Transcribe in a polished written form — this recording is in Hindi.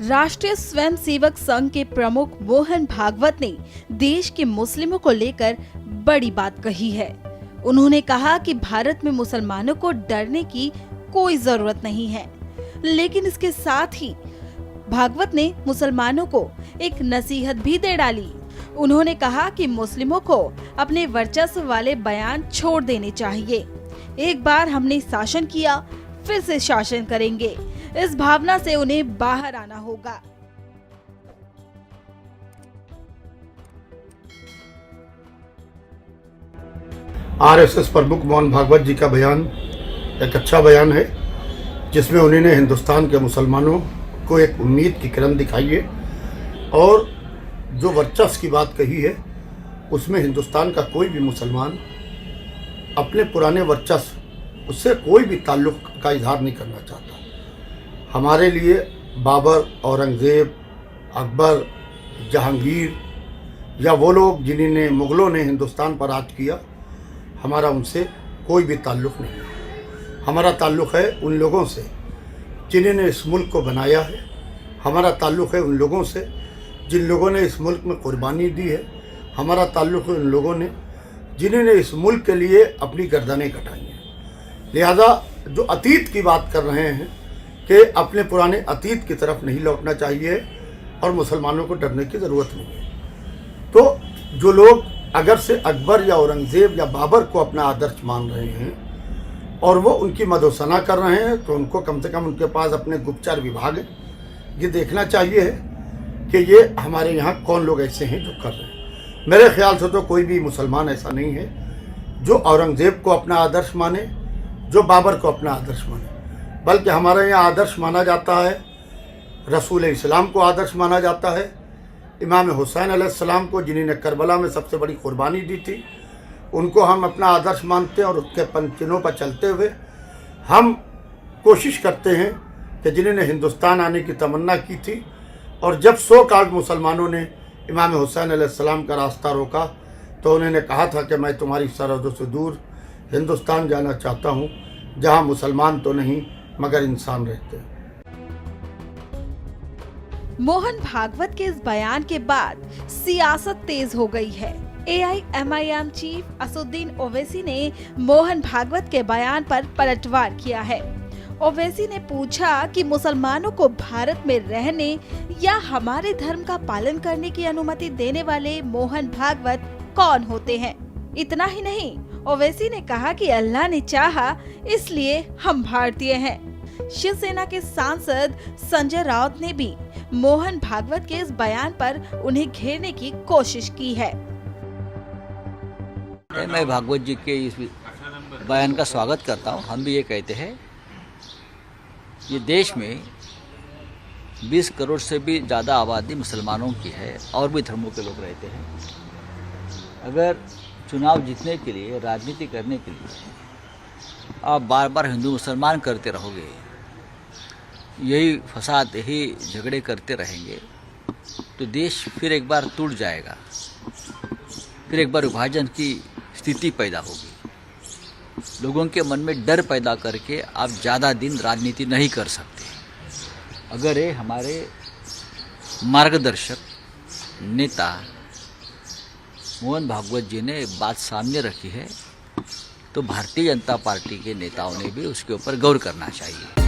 राष्ट्रीय स्वयंसेवक संघ के प्रमुख मोहन भागवत ने देश के मुस्लिमों को लेकर बड़ी बात कही है। उन्होंने कहा कि भारत में मुसलमानों को डरने की कोई जरूरत नहीं है, लेकिन इसके साथ ही भागवत ने मुसलमानों को एक नसीहत भी दे डाली। उन्होंने कहा कि मुस्लिमों को अपने वर्चस्व वाले बयान छोड़ देने चाहिए। एक बार हमने शासन किया, फिर से शासन करेंगे, इस भावना से उन्हें बाहर आना होगा। आरएसएस प्रमुख मोहन भागवत जी का बयान एक अच्छा बयान है, जिसमें उन्होंने हिंदुस्तान के मुसलमानों को एक उम्मीद की किरण दिखाई है और जो वर्चस्व की बात कही है उसमें हिंदुस्तान का कोई भी मुसलमान अपने पुराने वर्चस्व उससे कोई भी ताल्लुक़ का इजहार नहीं करना चाहता। हमारे लिए बाबर, औरंगज़ेब, अकबर, जहांगीर या वो लोग जिन्होंने मुग़लों ने हिंदुस्तान पर राज किया, हमारा उनसे कोई भी ताल्लुक़ नहीं है। हमारा ताल्लुक़ है उन लोगों से जिन्होंने इस मुल्क को बनाया है। हमारा ताल्लुक़ है उन लोगों से जिन लोगों ने इस मुल्क में कुर्बानी दी है। हमारा ताल्लुक़ है उन लोगों ने जिन्होंने इस मुल्क के लिए अपनी गर्दनें कटाई हैं। लिहाजा जो अतीत की बात कर रहे हैं कि अपने पुराने अतीत की तरफ नहीं लौटना चाहिए और मुसलमानों को डरने की ज़रूरत नहीं है। तो जो लोग अगर से अकबर या औरंगज़ेब या बाबर को अपना आदर्श मान रहे हैं और वो उनकी मदोसना कर रहे हैं, तो उनको कम से कम उनके पास अपने गुप्तचर विभाग है, ये देखना चाहिए कि ये हमारे यहाँ कौन लोग ऐसे हैं जो कर रहे हैं। मेरे ख्याल से तो कोई भी मुसलमान ऐसा नहीं है जो औरंगज़ेब को अपना आदर्श माने, जो बाबर को अपना आदर्श माने, बल्कि हमारे यहाँ आदर्श माना जाता है, रसूल इस्लाम को आदर्श माना जाता है, इमाम हुसैन अलैहिस्सलाम को जिन्होंने करबला में सबसे बड़ी कुर्बानी दी थी, उनको हम अपना आदर्श मानते हैं और उसके पंचिनों पर चलते हुए हम कोशिश करते हैं कि जिन्होंने हिंदुस्तान आने की तमन्ना की थी और जब 100 काल मुसलमानों ने इमाम हुसैन अलैहिस्सलाम का रास्ता रोका तो उन्होंने कहा था कि मैं तुम्हारी सरहदों से दूर हिंदुस्तान जाना चाहता हूँ, जहाँ मुसलमान तो नहीं मगर इंसान रहते हैं। मोहन भागवत के इस बयान के बाद सियासत तेज हो गई है। AIMIM चीफ असदुद्दीन ओवैसी ने मोहन भागवत के बयान पर पलटवार किया है। ओवैसी ने पूछा कि मुसलमानों को भारत में रहने या हमारे धर्म का पालन करने की अनुमति देने वाले मोहन भागवत कौन होते हैं। इतना ही नहीं, ओवैसी ने कहा कि अल्लाह ने चाहा इसलिए हम भारतीय हैं। शिवसेना के सांसद संजय राउत ने भी मोहन भागवत के इस बयान पर उन्हें घेरने की कोशिश की है। मैं भागवत जी के इस बयान का स्वागत करता हूं। हम भी ये कहते हैं, ये देश में 20 करोड़ से भी ज़्यादा आबादी मुसलमानों की है और भी धर्मों के लोग रहते हैं। अगर चुनाव जीतने के लिए, राजनीति करने के लिए आप बार बार हिंदू मुसलमान करते रहोगे, यही फसाद, यही झगड़े करते रहेंगे, तो देश फिर एक बार टूट जाएगा, फिर एक बार विभाजन की स्थिति पैदा होगी। लोगों के मन में डर पैदा करके आप ज़्यादा दिन राजनीति नहीं कर सकते। अगर ये हमारे मार्गदर्शक नेता मोहन भागवत जी ने बात सामने रखी है, तो भारतीय जनता पार्टी के नेताओं ने भी उसके ऊपर गौर करना चाहिए।